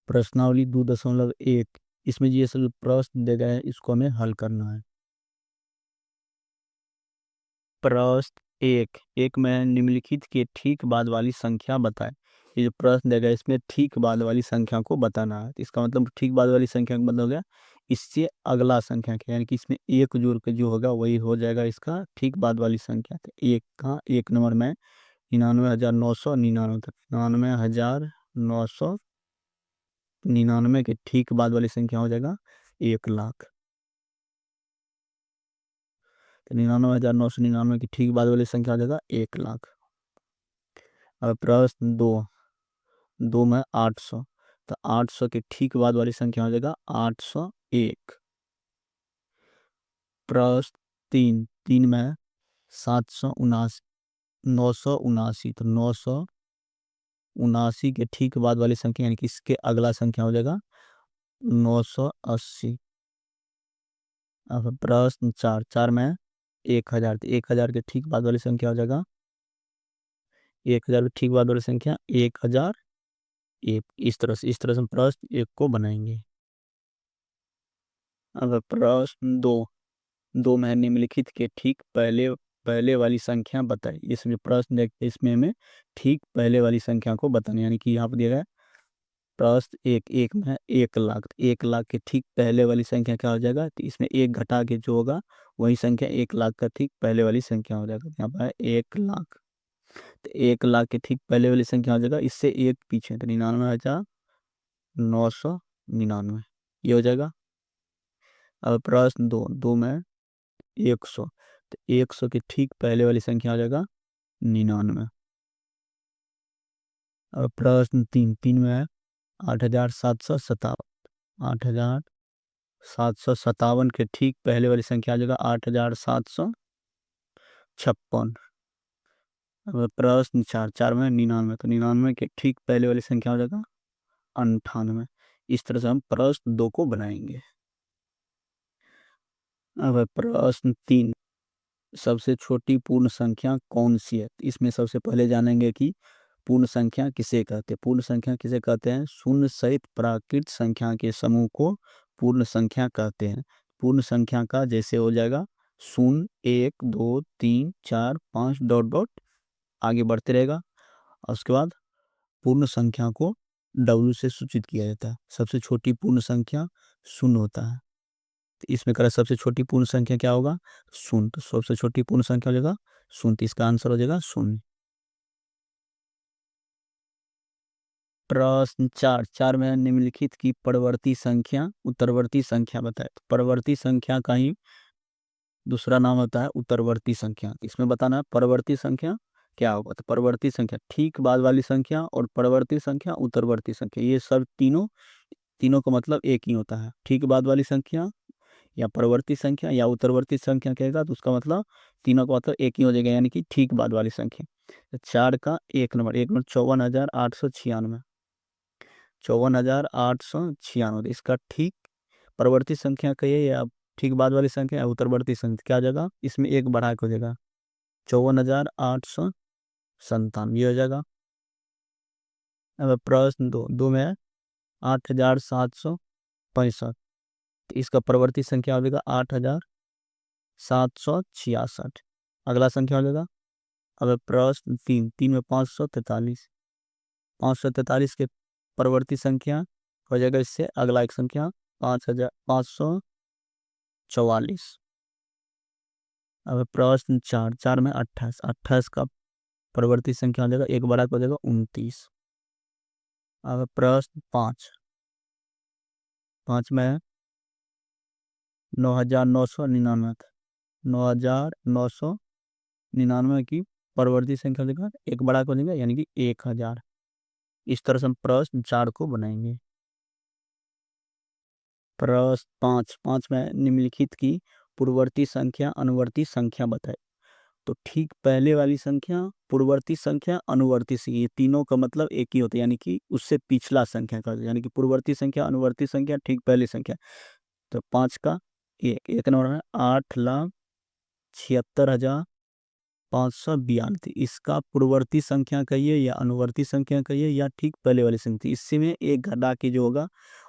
प्रश्नावली 2.1 इसमें ये सब प्रश्न दिए गए हैं इसको हमें हल करना है। प्रश्न एक में निम्नलिखित के ठीक बाद वाली संख्या बताएं। ये जो प्रश्न दिया गया है इसमें ठीक बाद वाली संख्या को बताना है। इसका मतलब ठीक बाद वाली संख्या का मतलब हो गया इससे अगला संख्या क्या, यानी कि इसमें एक जोड़ के जो होगा वही हो जाएगा इसका ठीक बाद वाली संख्या। तो एक का एक नंबर में 99,999 तक 99,999 के ठीक बाद वाली संख्या हो जाएगा 1,00,000। तो 99,999 की ठीक बाद वाली संख्या हो जाएगा 1,00,000। अब प्रश्न दो में 800, तो 800 के ठीक बाद वाली संख्या हो जाएगा 801। प्रश्न तीन में 779 979, तो 979 के ठीक बाद वाली संख्या यानी कि इसके अगला संख्या हो जाएगा 980। अब प्रश्न चार में 1,000, तो 1,000 के ठीक बाद वाली संख्या हो जाएगा 1,000 के ठीक बाद वाली संख्या 1,001। इस तरह से हम प्रश्न एक को बनाएंगे। अब प्रश्न दो में निम्नलिखित के ठीक पहले पहले वाली संख्या बताइए। इसमें प्रश्न देखते इसमें हमें ठीक पहले वाली संख्या को बताना, यानी कि यहाँ पर दिया गया प्रश्न एक में 1,00,000, 1,00,000 के ठीक पहले वाली संख्या क्या हो जाएगा, तो इसमें एक घटा के जो होगा वही संख्या 1,00,000 का ठीक पहले वाली संख्या हो जाएगा। यहाँ पर 1,00,000, तो 1,00,000 के ठीक पहले वाली संख्या हो जाएगा इससे एक पीछे, तो 99,999 ये हो जाएगा। अब प्रश्न दो में 100, तो 100 के ठीक पहले वाली संख्या हो जाएगा 99। अब प्रश्न तीन में है 8,757, 8,757 के ठीक पहले वाली संख्या आ जाएगा 8,756। अब प्रश्न चार में 99, तो 99 के ठीक पहले वाली संख्या हो जाएगा 98। इस तरह से हम प्रश्न दो को बनाएंगे। अब प्रश्न तीन, सबसे छोटी पूर्ण संख्या कौन सी है। इसमें सबसे पहले जानेंगे कि पूर्ण संख्या किसे कहते हैं। पूर्ण संख्या किसे कहते हैं, शून्य सहित प्राकृत संख्या के समूह को पूर्ण संख्या कहते हैं। पूर्ण संख्या का जैसे हो जाएगा 0 1 2 3 4 5 डॉट डॉट आगे बढ़ते रहेगा। और उसके बाद पूर्ण संख्या को W से सूचित किया जाता है। सबसे छोटी पूर्ण संख्या शून्य होता है। तो इसमें करें सबसे छोटी पूर्ण संख्या क्या होगा, शून्य। तो सबसे छोटी पूर्ण संख्या हो जाएगा शून्य, तो इसका आंसर हो जाएगा शून्य। प्रश्न चार में निम्नलिखित की परवर्ती संख्या उत्तरवर्ती संख्या बताए। तो परवर्ती संख्या का ही दूसरा नाम होता है उत्तरवर्ती संख्या। इसमें बताना है परवर्ती संख्या क्या होगा। तो परवर्ती संख्या ठीक बाद वाली संख्या और परवर्ती संख्या उत्तरवर्ती संख्या, ये सब तीनों का मतलब एक ही होता है। ठीक बाद वाली संख्या या परवर्ती संख्या या उत्तरवर्ती संख्या कहेगा तो उसका मतलब तीनों का मतलब एक ही हो जाएगा, यानी कि ठीक बाद वाली संख्या। तो चार का एक नंबर 54,896, 54,896। इसका ठीक परवर्ती संख्या कहिए या ठीक बाद वाली संख्या या उत्तरवर्ती संख्या क्या आ जाएगा, इसमें एक बढ़ा के हो जाएगा 54,897 ये हो जाएगा। अब प्रश्न दो में 8,765, इसका परवर्ती संख्या हो जाएगा 8,766। अगला संख्या हो जाएगा। अब प्रश्न तीन में 543, 543 के परवर्ती संख्या हो जाएगा इससे अगला एक संख्या 5,544। अब प्रश्न चार में 28 का परवर्ती संख्या हो जाएगा एक बड़ा हो जाएगा 29। अब प्रश्न पाँच में 9,999, 9,999 की परवर्ती संख्या देगा एक बड़ा को देगा यानी कि 1,000। इस तरह से हम प्रश्न चार को बनाएंगे। प्रश्न पाँच में निम्नलिखित की पूर्ववर्ती संख्या अनुवर्ती संख्या बताए। तो ठीक पहले वाली संख्या पूर्ववर्ती संख्या अनुवर्ती संख्या ये तीनों का मतलब एक ही होता है, यानी कि उससे पिछला संख्या का, यानी कि पूर्ववर्ती संख्या अनुवर्ती संख्या ठीक पहली संख्या। तो 5 का एक नंबर है 8,76,500, 1592। इसका पूर्ववर्ती संख्या कहिए या अनुवर्ती संख्या कहिए या ठीक पहले वाली संख्या, इससे में एक घटा के जो होगा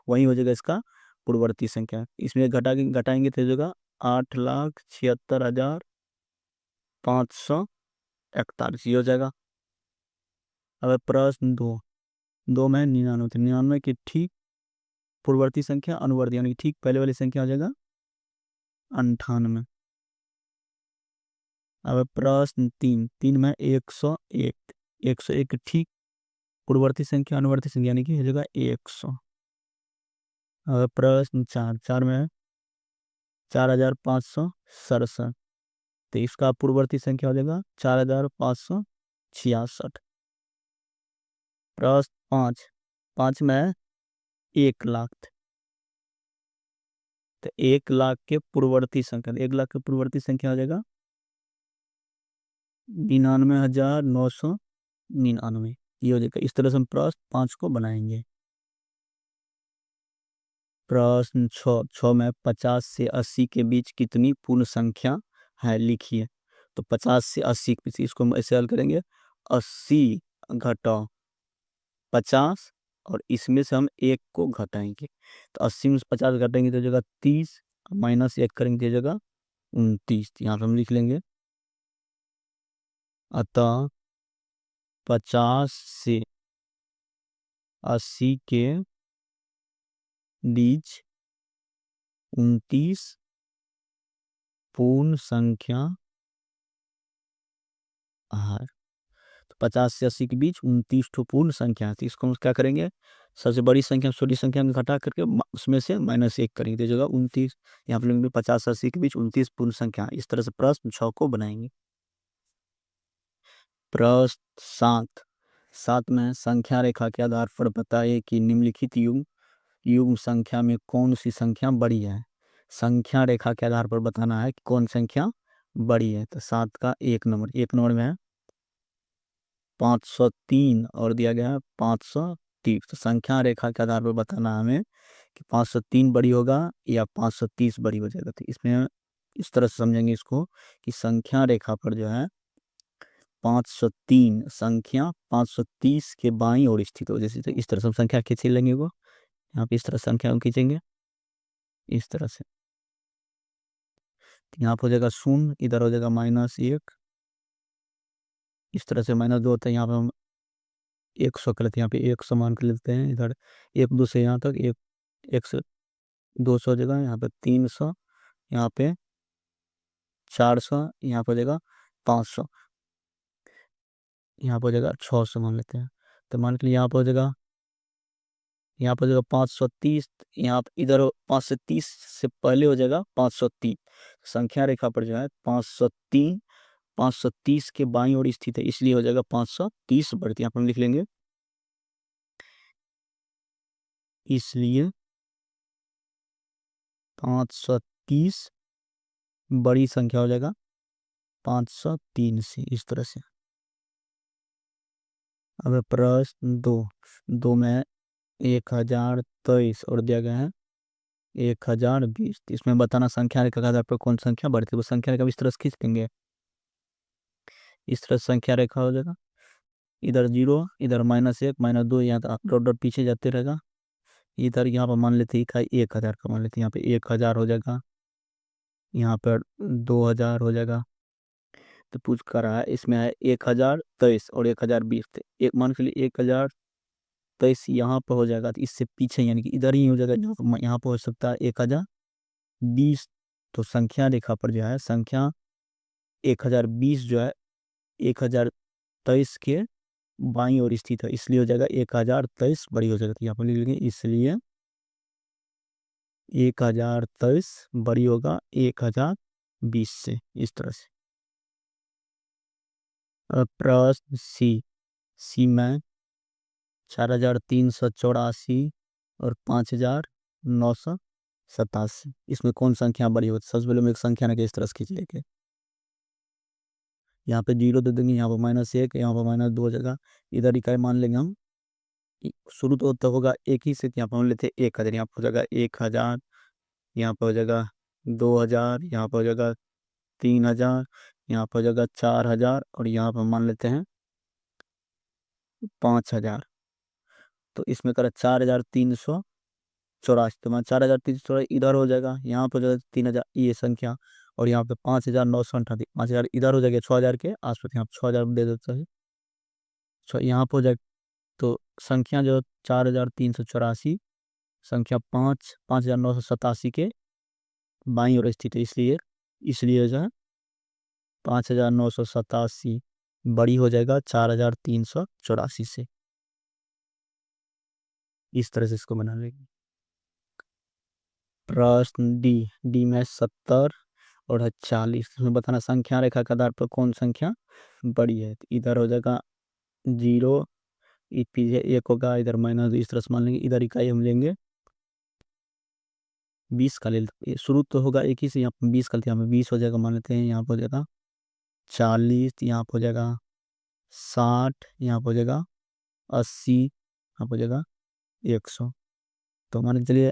वही हो जाएगा इसका पूर्ववर्ती संख्या। इसमें घटाएंगे तो हो जाएगा 8,76,541 ये हो जाएगा। अब प्रश्न 2, 2 में 99, 99 की ठीक पूर्ववर्ती संख्या अनुवर्ती यानी ठीक पहले वाली संख्या हो जाएगा 98। अब प्रश्न 3, 3 में 101, 101 की ठीक पूर्ववर्ती संख्या अनुवर्ती संख्या यानी कि हो जाएगा 100। अब प्रश्न 4, 4 में 4567, तो इसका पूर्ववर्ती संख्या हो जाएगा 4566। प्रश्न 5, 5 में 1,00,000, तो 1,00,000 के पूर्ववर्ती संख्या, 1,00,000 के पूर्ववर्ती संख्या हो जाएगा 99,999 ये हो जाएगा। इस तरह से हम प्रश्न 5 को बनाएंगे। प्रश्न 6, 6 में 50 से 80 के बीच कितनी पूर्ण संख्या है लिखिए। तो 50 से 80 के बीच इसको हम ऐसे हल करेंगे, 80 घटाओ 50 और इसमें से हम 1 को घटाएंगे। तो 80 में से 50 घटाएंगे तो जगह 30, माइनस 1 करेंगे तो जगह 29। यहाँ पर हम लिख लेंगे, अतः 50 से 80 के बीच 29 पूर्ण संख्या है। तो 50 से 80 के बीच 29 ठो पूर्ण संख्या है। तो इसको हम क्या करेंगे, सबसे बड़ी संख्या छोटी संख्या में घटा करके उसमें से -1 करेंगे तो जगह 29। यहाँ पर लिखेंगे 50 से 80 के बीच 29 पूर्ण संख्या। इस तरह से प्रश्न 6 को बनाएंगे। प्रश्न 7, 7 में संख्या रेखा के आधार पर बताइए कि निम्नलिखित युग्म संख्या में कौन सी संख्या बड़ी है। संख्या रेखा के आधार पर बताना है कि कौन संख्या बड़ी है। तो 7 का 1 नंबर, 1 नंबर में है 503 और दिया गया है 530। तो संख्या रेखा के आधार पर बताना है हमें कि 503 बड़ी होगा या 530 बड़ी हो जाएगा। तो इसमें इस तरह से समझेंगे इसको कि संख्या रेखा पर जो है 503 संख्या 530 के बाईं ओर स्थित हो। जैसे तो इस तरह से हम संख्या खींच लेंगे वो, यहाँ पे इस तरह संख्या हम खींचेंगे इस तरह से। यहाँ पर हो जाएगा 0, इधर हो जाएगा -1, इस तरह से -2 होता है। यहाँ पे हम 100 कर लेते हैं, यहाँ पे 100 मान कर लेते हैं। इधर 1 2 से यहाँ तक 1 से 200 हो जाएगा, यहाँ पे 300, यहाँ पे 400, यहाँ पर हो जाएगा 500, यहाँ पर हो जाएगा 600 मान लेते हैं। तो मान के लिए यहाँ पर हो जाएगा, यहाँ पर हो जाएगा 530, यहाँ इधर 530 से पहले हो जाएगा 503। संख्या रेखा पर जो है 503 530 के बाईं ओर स्थित है, इसलिए हो जाएगा 530 बढ़ती। यहाँ पर हम लिख लेंगे, इसलिए 530 बड़ी संख्या हो जाएगा 503 से। इस तरह से। अब प्रश्न 2, 2 में 1023 और दिया गया है 1020। इसमें बताना संख्या रेखा के आधार पर कौन संख्या बढ़ती है। वो संख्या रेखा इस तरह से खींच देंगे, इस तरह से संख्या रेखा हो जाएगा। इधर 0, इधर -1 -2, यहाँ तक डॉट डॉट पीछे जाते रहेगा। इधर यहाँ पर मान लेते हैं 1000 का मान लेते हैं, यहाँ पे 1000 हो जाएगा, यहाँ पर 2000 हो जाएगा। तो पूछ कर रहा है, इसमें है 1023 और 1020। एक मान के लिए 1023 यहाँ पर हो जाएगा, तो इससे पीछे यानी कि इधर ही हो जाएगा, यहाँ पर हो सकता है 1020। तो संख्या रेखा पर जो है संख्या 1020 जो है 1023 के बाईं ओर स्थित है, इसलिए हो जाएगा 1023 बड़ी हो जाएगा। तो यहाँ पर लिख लेंगे, इसलिए 1023 बड़ी होगा 1020 से। इस तरह से। प्रश्न सी, सी में 4384 और 5987, इसमें कौन संख्या बड़ी होती है। सबसे पहले हम एक संख्या ना के इस तरह से खींच लेंगे, यहाँ पे 0 दे देंगे, यहाँ पर -1, यहाँ पर -2 जगह, इधर इकाई मान लेंगे हम। शुरू तो होगा एक ही से, यहाँ पर हम लेते हैं 1000, यहाँ पर हो जाएगा 1000, यहाँ पर हो जाएगा 2000, यहाँ पर हो जाएगा 3000, यहाँ पर हो जाएगा 4000 और यहाँ पर मान लेते हैं 5000। तो इसमें करा 4384, तो मैं 4384 इधर हो जाएगा, यहाँ पर जो है 3000 ये संख्या, और यहाँ पे 5938, 5000 इधर हो जाएगा 6000 के आसपास, यहाँ पे 6000 दे देता है। यहाँ पर हो जाए तो संख्या जो 4384 संख्या 5987 के बाईं ओर स्थित है, इसलिए इसलिए जो है 5987 बड़ी हो जाएगा 4384 से। इस तरह से इसको बना लेंगे। प्रश्न डी, डी में 70 और है 40, इसमें बताना संख्या रेखा के आधार पर कौन संख्या बड़ी है। तो इधर हो जाएगा 0, पीछे 1 होगा, इधर माइनस, इस तरह से मान लेंगे। इधर इकाई हम लेंगे 20 का ले लेते हैं। शुरू तो होगा एक ही से, यहाँ पर 20 का, यहाँ पे 20 हो जाएगा मान लेते हैं। यहाँ पर हो जाएगा 40, यहाँ पर हो जाएगा 60, यहाँ पर हो जाएगा 80, यहाँ पर हो जाएगा 100। तो मान के चलिए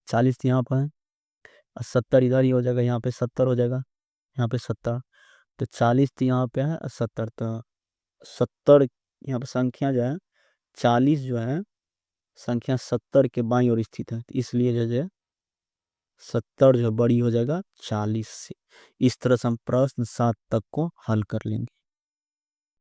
40 यहाँ पर है और 70 इधर ही हो जाएगा, यहाँ पे 70 हो जाएगा, यहाँ पे 70। तो 40 तो यहाँ पे है और 70, तो 70 यहाँ पे संख्या जो है 40 जो है संख्या 70 के बाईं ओर स्थित है, तो इसलिए जो है 70 जो बड़ी हो जाएगा 40 से। इस तरह से हम प्रश्न 7 तक को हल कर लेंगे।